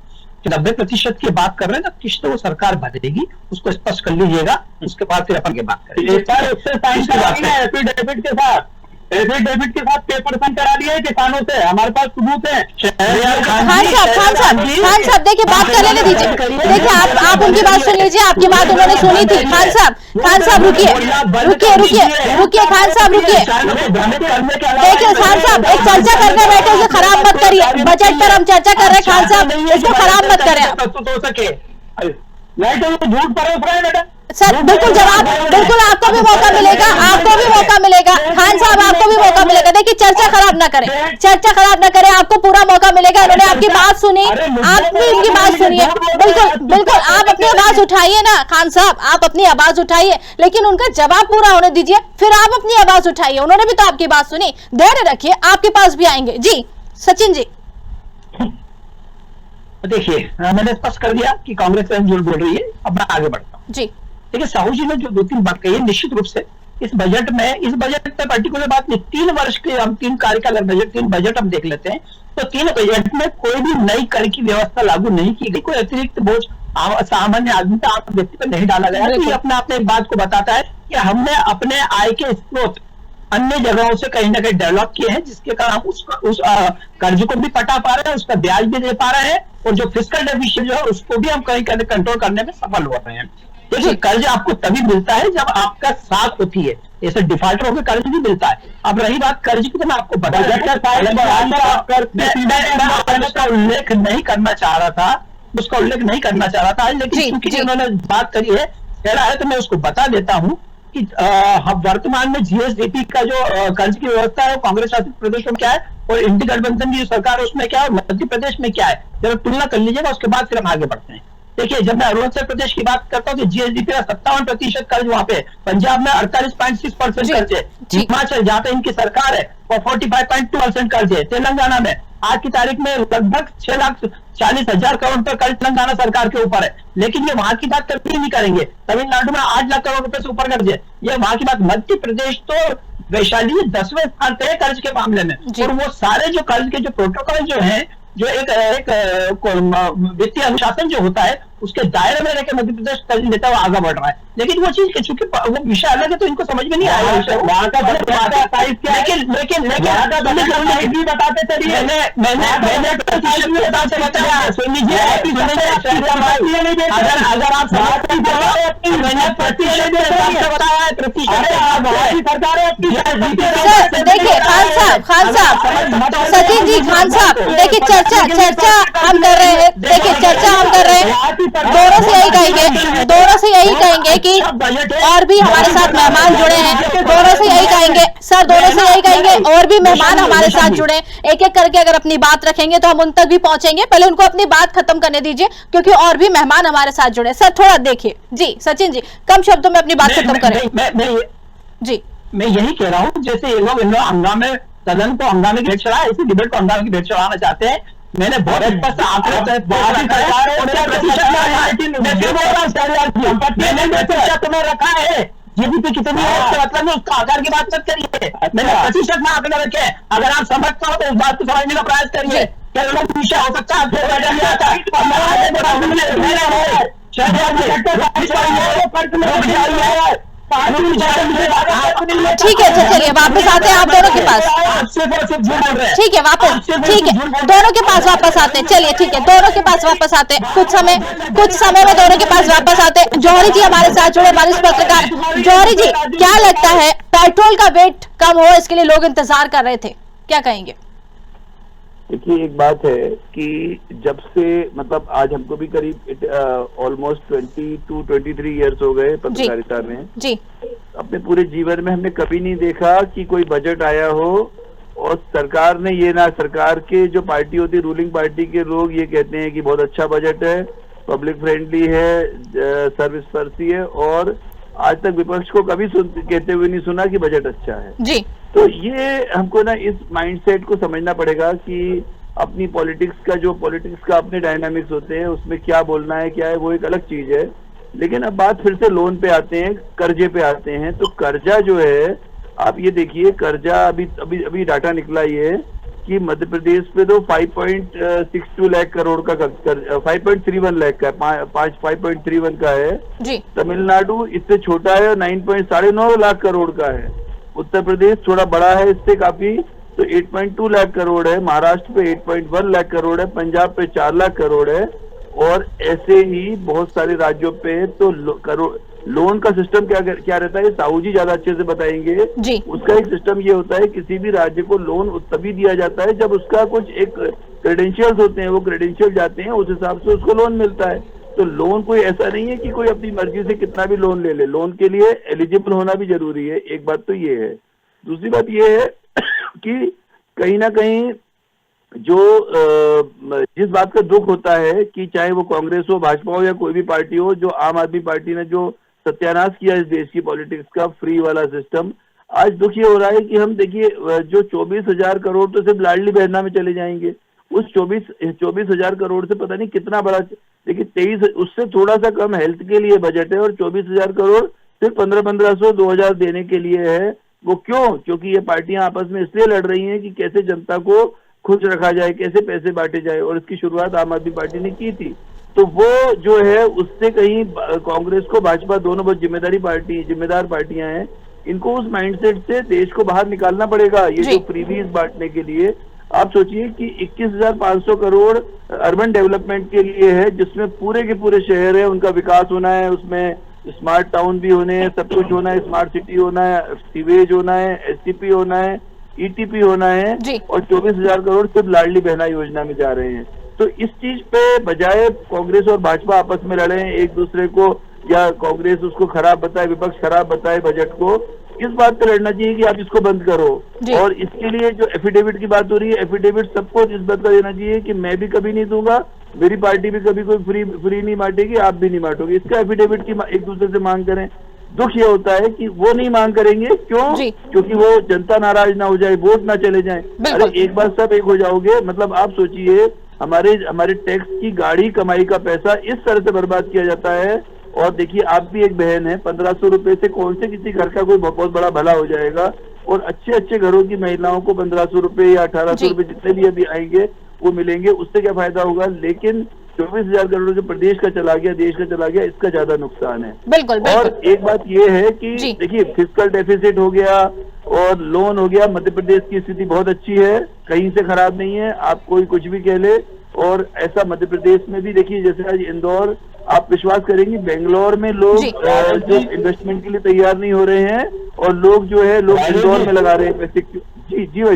90% की बात कर रहे हैं ना, किस्त तो वो सरकार भरेगी, उसको स्पष्ट कर लीजिएगा, उसके बाद फिर अपन की बात करेंगे। एफिडेविट के साथ पेपर साइन करा दिया है किसानों से, हमारे पास सबूत है। खान साहब देखिए, बात कर लेने दीजिए। देखिए आप उनकी बात सुन लीजिए, आपकी बात उन्होंने सुनी थी। खान साहब रुकिए खान साहब रुकिए। देखिए खान साहब, एक चर्चा करने बैठे, उसे खराब मत करिए। बजट पर हम चर्चा कर रहे हैं खान साहब, इसको खराब मत करें नहीं तो झूठ परोस रहे हैं बेटा। सर बिल्कुल जवाब, बिल्कुल आपको भी मौका मिलेगा, खान साहब आपको भी मौका मिलेगा। देखिए चर्चा खराब ना करें, आपको पूरा मौका मिलेगा। उन्होंने आपकी बात सुनी, आप भी उनकी बात सुनिए। बिल्कुल आप अपनी आवाज उठाइए ना खान साहब, आप अपनी आवाज उठाइए, लेकिन उनका जवाब पूरा होने दीजिए, फिर आप अपनी आवाज उठाइए। उन्होंने भी तो आपकी बात सुनी, धैर्य रखिए, आपके पास भी आएंगे। जी सचिन जी। देखिए, मैंने स्पष्ट कर दिया कि कांग्रेस झूठ बोल रही है। अब मैं आगे बढ़ता हूँ। जी देखिए, साहू जी ने जो 2-3 बात कही है, निश्चित रूप से इस बजट में पर्टिकुलर बात नहीं, 3 वर्ष के हम 3 कार्यकाल बजट, 3 बजट हम देख लेते हैं। तो 3 बजट में कोई भी नई कर की व्यवस्था लागू नहीं की गई, कोई अतिरिक्त बोझ सामान्य आदमी का आम व्यक्ति पर नहीं डाला गया। तो ये अपने आप में एक बात को बताता है कि हमने अपने आय के स्रोत अन्य जगहों से कहीं ना कहीं डेवलप किए हैं, जिसके कारण हम उस कर्ज को भी पटा पा रहे हैं, उसका ब्याज भी दे पा रहे हैं, और जो फिस्कल डेफिसिट जो है उसको भी हम कहीं कंट्रोल करने में सफल हो रहे हैं। देखिए, कर्ज आपको तभी मिलता है जब आपका साख होती है, जैसे डिफॉल्टर होकर कर्ज भी मिलता है। अब रही बात कर्ज की, तो मैं आपको बता उसका उल्लेख नहीं करना चाह रहा था, लेकिन क्योंकि उन्होंने बात करी है, कह रहा है, तो मैं उसको बता देता हूँ कि वर्तमान में जीएसडीपी का जो कर्ज की व्यवस्था है वो कांग्रेस शासित प्रदेशों में क्या है, और इंडी गठबंधन की जो सरकार है उसमें क्या है, मध्य प्रदेश में क्या है, जरा तुलना कर लीजिएगा, उसके बाद फिर हम आगे बढ़ते हैं। देखिए, जब मैं अरुणाचल प्रदेश की बात करता हूँ तो जीएसडीपी का 57% कर्ज वहां पे, पंजाब में 48.6% कर्ज है, हिमाचल जहाँ पे इनकी सरकार है वो 45.2% कर्ज है, तेलंगाना में आज की तारीख में लगभग 6,40,000 करोड़ रुपए कर्ज तेलंगाना सरकार के ऊपर है। लेकिन ये वहां की बात कभी नहीं करेंगे। तमिलनाडु में 8 लाख करोड़ रुपए से ऊपर कर्ज है, ये वहां की बात। मध्य प्रदेश तो वैशाली 10वें स्थान पे है कर्ज के मामले में, और वो सारे जो कर्ज के जो प्रोटोकॉल जो है, जो एक वित्तीय अनुशासन जो होता है, उसके दायरे में रहकर मध्य प्रदेश कर्ज लेता हुआ आगे बढ़ रहा है। लेकिन वो चीज चूंकि वो विषय अलग है तो इनको समझ में नहीं आया वहां का लेकिन बताते चलिए। मैंने अगर आप देखिए खान साहब सचिन जी, खान साहब देखिए, चर्चा हम कर रहे हैं, देखिए चर्चा हम कर रहे हैं, दोनों से यही कहेंगे कि और भी हमारे साथ मेहमान जुड़े हैं, दोनों से यही कहेंगे और भी मेहमान हमारे साथ जुड़े, एक एक करके अगर अपनी बात रखेंगे तो हम उन तक भी पहुंचेंगे। पहले उनको अपनी बात खत्म करने दीजिए, क्योंकि और भी मेहमान हमारे साथ जुड़े। सर थोड़ा देखिए जी, सचिन जी कम शब्दों में अपनी बात खत्म करें। जी, मैं यही कह रहा हूँ, जैसे ये लोग हंगामे सदन को हंगामे की भेंट चढ़ा, इसी डिबेट को हंगामे की भेंट चढ़ाना चाहते हैं। मैंने बहुत स्पष्ट आंकड़े तुम्हें रखा है, जीडीपी कितनी है उसका मतलब नहीं, उसका आकार की बात मत करिए, मैंने प्रतिशत में आंकड़े रखे। अगर आप समझते हो तो उस बात को समझने का प्रयास करिए। क्या लोग विषय हो सकता है? ठीक है, चलिए वापस आते हैं आप दोनों के पास। ठीक है, वापस ठीक है, दोनों के पास वापस आते हैं। चलिए ठीक है, दोनों के पास वापस आते हैं, कुछ समय में दोनों के पास वापस आते हैं। जौहरी जी हमारे साथ जुड़े, वरिष्ठ पत्रकार। जौहरी जी, क्या लगता है पेट्रोल का वेट कम हो, इसके लिए लोग इंतजार कर रहे थे, क्या कहेंगे? देखिए, एक बात है कि जब से मतलब आज हमको भी करीब ऑलमोस्ट 22-23 इयर्स हो गए पत्रकारिता में जी। अपने पूरे जीवन में हमने कभी नहीं देखा कि कोई बजट आया हो और सरकार ने ये ना, सरकार के जो पार्टी होती, रूलिंग पार्टी के लोग ये कहते हैं कि बहुत अच्छा बजट है, पब्लिक फ्रेंडली है, सर्विस पर्सी है, और आज तक विपक्ष को कभी कहते हुए नहीं सुना कि बजट अच्छा है जी। तो ये हमको ना इस माइंडसेट को समझना पड़ेगा कि अपनी पॉलिटिक्स का अपने डायनामिक्स होते हैं, उसमें क्या बोलना है, क्या है, वो एक अलग चीज है। लेकिन अब बात फिर से लोन पे आते हैं, कर्जे पे आते हैं। तो कर्जा जो है, आप ये देखिए, कर्जा अभी डाटा निकला ये कि मध्य प्रदेश पे तो 5.62 लाख करोड़ का 5.31 लाख का 5.31 का है जी। तमिलनाडु इससे छोटा है, 9.9 लाख करोड़ का है। उत्तर प्रदेश थोड़ा बड़ा है इससे काफी, तो 8.2 लाख करोड़ है। महाराष्ट्र पे 8.1 लाख करोड़ है, पंजाब पे 4 लाख करोड़ है, और ऐसे ही बहुत सारे राज्यों पे तो लोन का सिस्टम क्या रहता है, साहू जी ज्यादा अच्छे से बताएंगे जी। उसका एक सिस्टम ये होता है, किसी भी राज्य को लोन तभी दिया जाता है जब उसका कुछ एक क्रेडेंशियल्स होते हैं, वो क्रेडेंशियल जाते हैं, उस हिसाब से उसको लोन मिलता है। तो लोन कोई ऐसा नहीं है कि कोई अपनी मर्जी से कितना भी लोन ले ले, लोन के लिए एलिजिबल होना भी जरूरी है। एक बात तो ये है। दूसरी बात ये है कि कहीं ना कहीं जो जिस बात का दुख होता है कि चाहे वो कांग्रेस हो, भाजपा हो या कोई भी पार्टी हो, जो आम आदमी पार्टी ने जो सत्यानाश किया इस देश की पॉलिटिक्स का, फ्री वाला सिस्टम, आज दुख ये हो रहा है कि हम देखिए जो 24,000 करोड़ तो सिर्फ लाडली बहना में चले जाएंगे, उस 24,000 करोड़ से पता नहीं कितना बड़ा, देखिए 23 उससे थोड़ा सा कम हेल्थ के लिए बजट है और 24,000 करोड़ सिर्फ 1500 2000 देने के लिए है। वो क्यों? क्योंकि ये पार्टियां आपस में इसलिए लड़ रही हैं कि कैसे जनता को खुश रखा जाए, कैसे पैसे बांटे जाए, और इसकी शुरुआत आम आदमी पार्टी ने की थी। तो वो जो है उससे कहीं कांग्रेस को भाजपा दोनों बहुत जिम्मेदार पार्टियां हैं, इनको उस माइंडसेट से देश को बाहर निकालना पड़ेगा। ये जो फ्रीबीज बांटने के लिए आप सोचिए कि 21,500 करोड़ अर्बन डेवलपमेंट के लिए है, जिसमें पूरे के पूरे शहर है उनका विकास होना है, उसमें स्मार्ट टाउन भी होने हैं, सब कुछ होना है, स्मार्ट सिटी होना है, सीवेज होना है, एसटीपी होना है, ईटीपी होना है, और 24,000 करोड़ सिर्फ लाडली बहना योजना में जा रहे हैं। तो इस चीज पे बजाय कांग्रेस और भाजपा आपस में लड़े एक दूसरे को, या कांग्रेस उसको खराब बताए, विपक्ष खराब बताए बजट को, इस बात पे लड़ना चाहिए कि आप इसको बंद करो। और इसके लिए जो एफिडेविट की बात हो रही है, एफिडेविट सबको इस बात का देना चाहिए कि मैं भी कभी नहीं दूंगा, मेरी पार्टी भी कभी कोई फ्री नहीं बांटेगी, आप भी नहीं बांटोगे। इसका एफिडेविट की एक दूसरे से मांग करें। दुख ये होता है कि वो नहीं मांग करेंगे, क्यों? क्योंकि वो जनता नाराज ना हो जाए, वोट ना चले जाए। अरे एक बार सब एक हो जाओगे, मतलब आप सोचिए हमारे टैक्स की गाड़ी कमाई का पैसा इस तरह से बर्बाद किया जाता है। और देखिए आप भी एक बहन है, 1500 रुपए से कौन से किसी घर का कोई बहुत बड़ा भला हो जाएगा? और अच्छे घरों की महिलाओं को 1500 रुपए या 1800 रुपए जितने भी अभी आएंगे वो मिलेंगे, उससे क्या फायदा होगा? लेकिन 24,000 करोड़ जो प्रदेश का चला गया, देश का चला गया, इसका ज्यादा नुकसान है। बिल्कुल। और एक बात ये है कि देखिए फिस्कल डेफिसिट हो गया और लोन हो गया। मध्य प्रदेश की स्थिति बहुत अच्छी है, कहीं से खराब नहीं है, आप कोई कुछ भी कह ले। और ऐसा मध्य प्रदेश में भी देखिए, जैसे आज इंदौर, आप विश्वास करेंगे बेंगलोर में लोग जो इन्वेस्टमेंट के लिए तैयार नहीं हो रहे हैं, और लोग जो है लोग इंदौर में लगा रहे हैं पैसे। जी भाई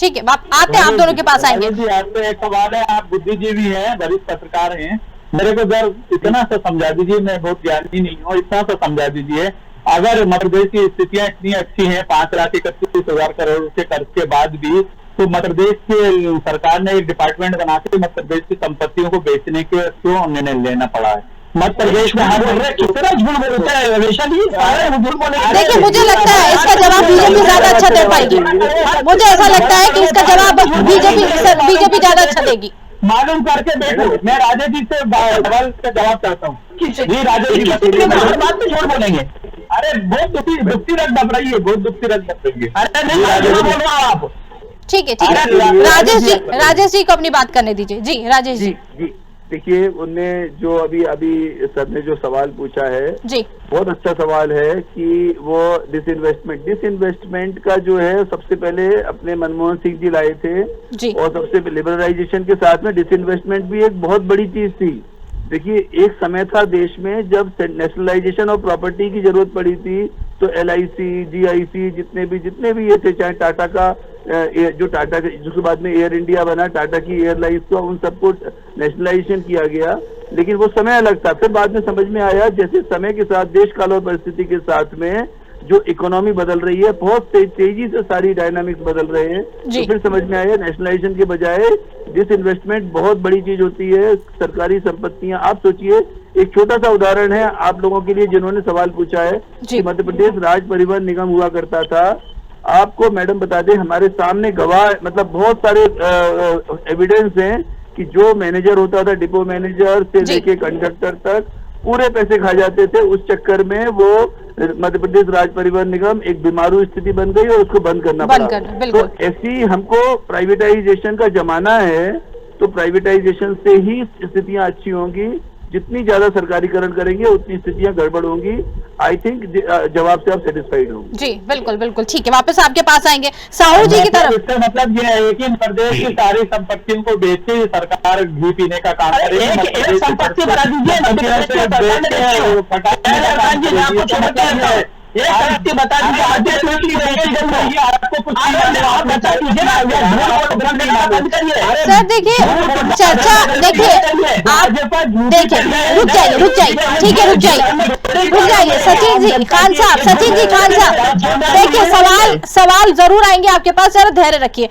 ठीक है, आते हैं आप दोनों के पास आएंगे। जी आपको एक सवाल है, आप बुद्धिजीवी हैं, वरिष्ठ पत्रकार हैं, मेरे को जर इतना सा समझा दीजिए, मैं बहुत ज्ञानी नहीं हूँ, इतना सा समझा दीजिए, अगर मध्य प्रदेश की स्थितियां इतनी अच्छी हैं, 5,31,000 करोड़ के कर्ज के बाद भी, तो मध्य प्रदेश की सरकार ने एक डिपार्टमेंट बना के मध्य प्रदेश की संपत्तियों को बेचने के क्यों निर्णय लेना पड़ा है? मध्य प्रदेश में कितना झूठ बोलता है वैशाली, सारे झूठ बोले। देखिए मुझे लगता है इसका जवाब बीजेपी ज्यादा अच्छा दे पाएगी। मुझे ऐसा लगता है कि इसका जवाब बीजेपी ज्यादा अच्छा देगी। मालूम करके बैठो, मैं राजेश जी से सवाल का जवाब चाहता हूँ। जी राजेश जी बात में झूठ बोलेंगे? अरे बहुत दुखती रख दब रही है, बहुत दुखती रख दब रही है। अरे नहीं बोल रहा आप। ठीक है राजेश जी को अपनी बात करने दीजिए। जी राजेश जी। देखिए उनने जो अभी सर ने जो सवाल पूछा है जी, बहुत अच्छा सवाल है कि वो डिसइन्वेस्टमेंट का जो है सबसे पहले अपने मनमोहन सिंह जी लाए थे जी। और सबसे लिबरलाइजेशन के साथ में डिसइन्वेस्टमेंट भी एक बहुत बड़ी चीज थी। देखिए एक समय था देश में जब नेशनलाइजेशन ऑफ प्रॉपर्टी की जरूरत पड़ी थी, तो LIC, GIC जितने भी ये थे, चाहे टाटा का जो टाटा जिसके बाद में एयर इंडिया बना, टाटा की एयरलाइंस को, उन सबको नेशनलाइजेशन किया गया। लेकिन वो समय अलग था। फिर बाद में समझ में आया जैसे समय के साथ, देश काल और परिस्थिति के साथ में जो इकोनॉमी बदल रही है, बहुत तेजी से सारी डायनामिक्स बदल रहे हैं, तो फिर समझ में आया नेशनलाइजेशन के बजाय डिसइन्वेस्टमेंट बहुत बड़ी चीज होती है। सरकारी संपत्तियां, आप सोचिए एक छोटा सा उदाहरण है आप लोगों के लिए जिन्होंने सवाल पूछा है कि मध्य प्रदेश राज्य परिवहन निगम हुआ करता था। आपको मैडम बता दें, हमारे सामने गवाह, मतलब बहुत सारे एविडेंस हैं कि जो मैनेजर होता था, डिपो मैनेजर से लेके कंडक्टर तक, पूरे पैसे खा जाते थे। उस चक्कर में वो मध्य प्रदेश राज्य परिवहन निगम एक बीमारू स्थिति बन गई और उसको बंद करना पड़ा। तो ऐसी हमको प्राइवेटाइजेशन का जमाना है, तो प्राइवेटाइजेशन से ही स्थितियां अच्छी होंगी। जितनी ज्यादा सरकारीकरण करेंगे उतनी स्थितियां गड़बड़ होंगी। आई थिंक जवाब से आप सेटिस्फाइड होंगे। जी बिल्कुल ठीक है, वापस आपके पास आएंगे साहू जी की तरफ। इसका मतलब यह है कि प्रदेश की सारी संपत्तियों को बेच के सरकार घी पीने का काम करेगी। संपत्ति बना दीजिए, बता दीजिए सर। देखिए चर्चा, देखिए आप देखिए, रुक जाइए ठीक है, रुक जाइए सचिन जी खान साहब, देखिए सवाल जरूर आएंगे आपके पास, जरा धैर्य रखिए।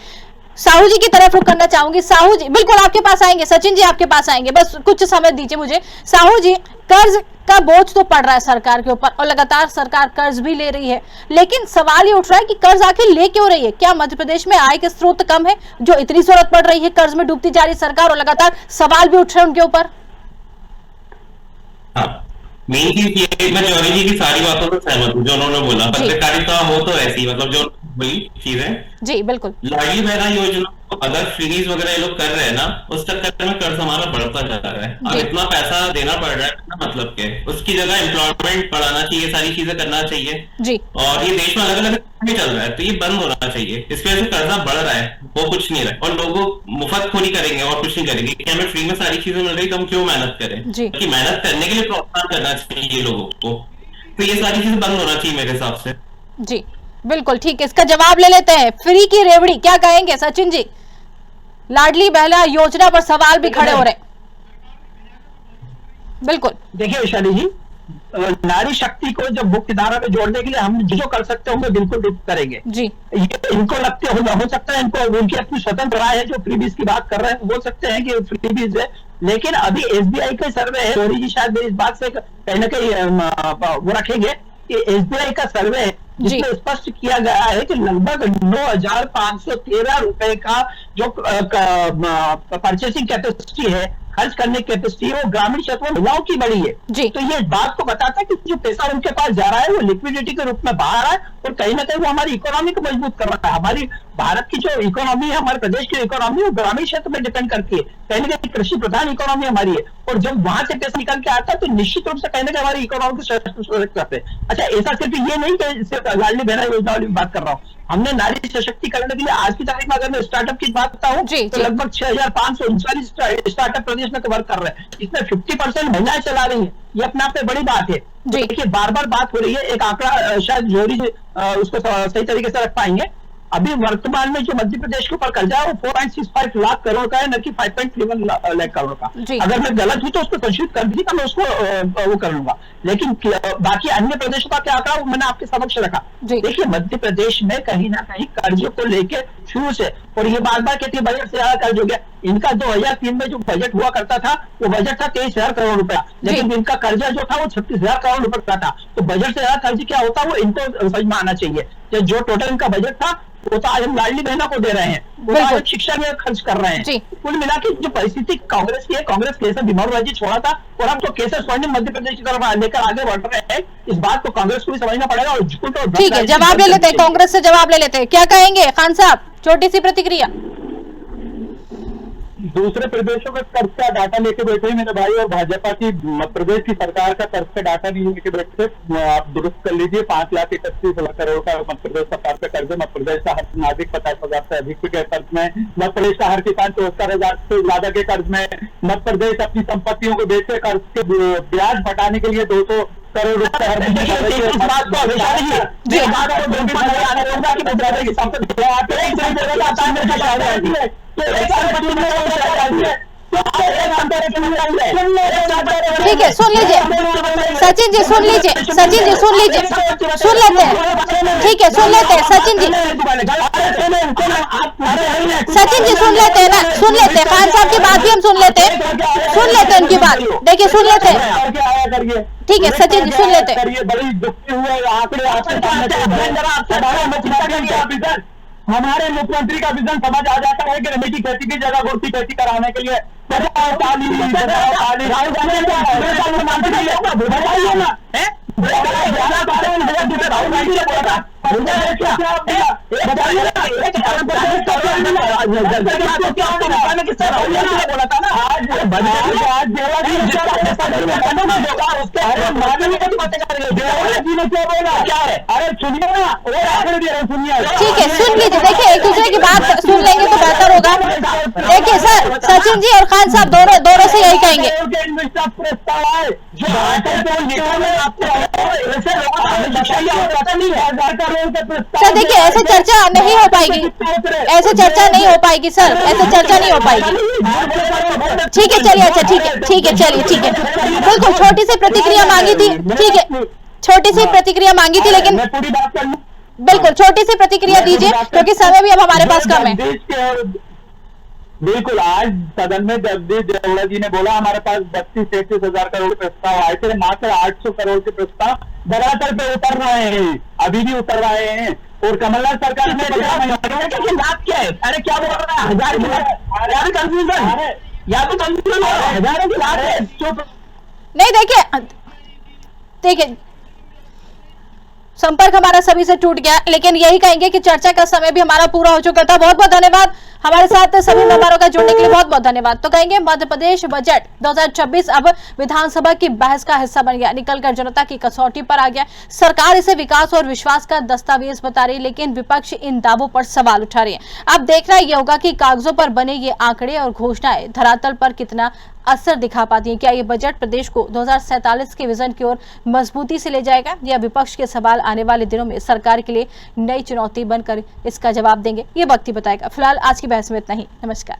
साहू जी की तरफ रुख करना चाहूंगी। साहू जी बिल्कुल आपके पास आएंगे, सचिन जी आपके पास आएंगे, बस कुछ समय दीजिए मुझे। साहू जी, कर्ज का बोझ तो पड़ रहा है सरकार के ऊपर और लगातार सरकार कर्ज भी ले रही है, लेकिन सवाल ये उठ रहा है कि कर्ज आखिर ले क्यों रही है? क्या मध्य प्रदेश में आय के स्रोत कम है जो इतनी जरूरत पड़ रही है कर्ज में डूबती जा रही सरकार, और लगातार सवाल भी उठ रहे हैं उनके ऊपर? मेन चीज ये, मैं जौहरी जी की सारी बातों से सहमत हूँ जो उन्होंने बोला। पत्रकारिता हो तो ऐसी, मतलब जो वही चीज है जी, बिल्कुल। लाडली बहना योजना अगर फ्रीज वगैरह ये लोग कर रहे हैं ना, उस चक्कर में कर्ज हमारा बढ़ता जा रहा है। अब इतना पैसा देना पड़ रहा है, मतलब के उसकी जगह एम्प्लॉयमेंट बढ़ाना चाहिए, सारी चीजें करना चाहिए जी। और ये देश में अलग अलग चल रहा है, तो ये बंद होना चाहिए। इस वजह से कर्जा बढ़ रहा है, वो कुछ नहीं रहा है, और लोगों मुफ्तखोरी करेंगे और कुछ नहीं करेंगे कि हमें फ्री में सारी चीजें मिल रही तो हम क्यों मेहनत करें कि मेहनत करने के लिए प्रोत्साहन करना चाहिए लोगों को। तो ये सारी चीजें बंद होना चाहिए मेरे हिसाब से जी। बिल्कुल ठीक है, इसका जवाब ले लेते हैं। फ्री की रेवड़ी क्या कहेंगे सचिन जी? लाडली बहना योजना पर सवाल भी खड़े हो रहे। बिल्कुल देखिए वैशाली जी, नारी शक्ति को जब मुख्य धारा में जोड़ने के लिए हम जो कर सकते होंगे बिल्कुल करेंगे जी। इनको लगते हो सकता है, इनको उनकी अपनी स्वतंत्र राय है, जो फ्रीबीज की बात कर रहे हैं बोल सकते हैं कि फ्रीबीज है, लेकिन अभी एसबीआई का सर्वे है, जौहरी जी शायद इस बात से कहीं ना कहीं वो रखेंगे कि एसबीआई का सर्वे है जिसमें स्पष्ट किया गया है कि लगभग 9,513 रुपए का जो परचेसिंग कैपेसिटी है, खर्च करने की कैपेसिटी है, वो ग्रामीण क्षेत्रों में महिलाओं की बड़ी है जी। तो ये बात को बताता है कि जो पैसा उनके पास जा रहा है वो लिक्विडिटी के रूप में बाहर है, और कहीं ना कहीं वो हमारी इकोनॉमी को मजबूत कर रहा है। हमारी भारत की जो इकोनॉमी है, हमारे प्रदेश की इकोनॉमी, वो ग्रामीण क्षेत्र में डिपेंड करती है, कहीं ना कहीं कृषि प्रधान इकोनॉमी हमारी है, और जब वहां से पैसा निकल के आता है तो निश्चित रूप से कहीं ना कहीं हमारी इकोनॉमी को करते हैं। अच्छा, ऐसा सिर्फ ये नहीं कि सिर्फ लाडली बहना योजना वाली बात कर रहा हूँ, हमने नारी सशक्तिकरण के लिए आज की तारीख में अगर मैं स्टार्टअप की बात करता हूँ तो लगभग 6,539 स्टार्टअप प्रदेश में कवर कर रहे हैं, इसमें 50% महिलाएं चला रही हैं। ये अपने आप में बड़ी बात है। देखिए बार बार बात हो रही है, एक आंकड़ा शायद जौहरी उसको सही तरीके से रख पाएंगे। अभी वर्तमान में जो मध्य प्रदेश के ऊपर कर्जा है वो 4.65 लाख करोड़ का है, न कि 5.31 लाख करोड़ का। अगर मैं गलत हूं तो उसको संशोधित कर दीजिएगा, मैं उसको वो कर लूंगा, लेकिन बाकी अन्य प्रदेशों का क्या आंकड़ा मैंने आपके समक्ष रखा। देखिए मध्य प्रदेश में कहीं ना कहीं कर्ज को लेके शुरू से, और ये बार बार कहती है बजट से ज्यादा कर्ज हो गया, इनका 2003 में जो बजट हुआ करता था वो बजट था 23,000 करोड़ रुपया, लेकिन इनका कर्जा जो था वो 36,000 करोड़ रुपए का था। तो बजट से ज्यादा कर्ज क्या होता है वो इनको समझ में आना चाहिए। जो टोटल इनका बजट था वो तो आज हम लाडली बहना को दे रहे हैं, वो आज शिक्षा में खर्च कर रहे हैं। कुल मिला के जो परिस्थिति कांग्रेस की है, कांग्रेस कैसे भीमराव राजी छोड़ा था और हम तो कैसे स्वर्णिम मध्य प्रदेश की तरफ लेकर आगे बढ़ रहे हैं, इस बात को कांग्रेस को भी समझना पड़ेगा। और ठीक है, जवाब ले लेते हैं, कांग्रेस से जवाब ले लेते हैं। क्या कहेंगे खान साहब, छोटी सी प्रतिक्रिया? दूसरे प्रदेशों में कर्ज का डाटा लेके बैठे मेरे भाई, और भाजपा की मध्य प्रदेश की सरकार का कर्ज का डाटा नहीं लेके बैठे। आप दुरुस्त कर लीजिए, 5,31,00,000 करोड़ का मध्य प्रदेश सरकार का कर्ज है। मध्य प्रदेश का हर नागरिक 50,000 से अधिक के कर्ज में, मध्य प्रदेश का हर किसान 74,000 से ज्यादा के कर्ज में। मध्य प्रदेश अपनी संपत्तियों को बेचे कर्ज के ब्याज हटाने के लिए 200 करोड़ रुपए हर महीने ठीक है, सुन लीजिए सचिन जी, सुन लीजिए सचिन जी, सुन लीजिए, सुन लेते हैं। ठीक है, सुन लेते हैं सचिन जी, सचिन जी सुन लेते हैं ना, सुन लेते हैं खान साहब की बात भी हम सुन लेते हैं, सुन लेते हैं उनकी बात। देखिए सुन लेते हैं, ठीक है सचिन जी सुन लेते हैं। बड़ी दुखी हुए आंकड़े हमारे मुख्यमंत्री का विजन समझ आ जाता है कि रमी की खेती की जगह गुड़ की खेती कराने के लिए अरे सुनिए ना, ठीक है सुन लीजिए। देखिए एक दूसरे की बात सुन लेंगे तो बेहतर होगा। देखिए सर, सचिन जी और खान साहब दोनों से यही कहेंगे। सर देखिए ऐसे चर्चा नहीं हो पाएगी, ऐसे चर्चा नहीं हो पाएगी सर, ऐसे चर्चा नहीं हो पाएगी। ठीक है चलिए, अच्छा ठीक है, ठीक है चलिए, ठीक है बिल्कुल। छोटी सी प्रतिक्रिया मांगी थी, ठीक है छोटी सी प्रतिक्रिया मांगी थी, लेकिन बिल्कुल छोटी सी प्रतिक्रिया दीजिए क्योंकि समय भी अब हमारे पास कम है। बिल्कुल, आज सदन में जगदीश देवड़ा जी ने बोला हमारे पास 32-33 हजार करोड़ प्रस्ताव आए थे, मात्र 800 करोड़ के प्रस्ताव धरातल पे उतर रहे हैं, अभी भी उतर रहे हैं। और कमलनाथ सरकार ने लाभ क्या है? अरे क्या बोल रहा है? हजार कंफ्यूजन, हजारों की लाभ है। चुप नहीं, देखिए संपर्क हमारा सभी से टूट गया, लेकिन यही कहेंगे कि चर्चा का समय भी हमारा पूरा हो चुका था। बहुत बहुत धन्यवाद हमारे साथ सभी मेंबरों का जुड़ने के लिए, बहुत बहुत धन्यवाद। तो कहेंगे मध्य प्रदेश बजट 2026 अब विधानसभा की बहस का हिस्सा बन गया, निकलकर जनता की कसौटी पर आ गया। सरकार इसे विकास और विश्वास का दस्तावेज बता रही, लेकिन विपक्ष इन दावों पर सवाल उठा रही है। अब देखना यह होगा कि कागजों पर बने ये आंकड़े और घोषणाएं धरातल पर कितना असर दिखा पाती है। क्या ये बजट प्रदेश को 2047 के विजन की ओर मजबूती से ले जाएगा, या विपक्ष के सवाल आने वाले दिनों में सरकार के लिए नई चुनौती बनकर इसका जवाब देंगे? ये वक्त ही बताएगा। फिलहाल आज की बहस में इतना ही। नमस्कार।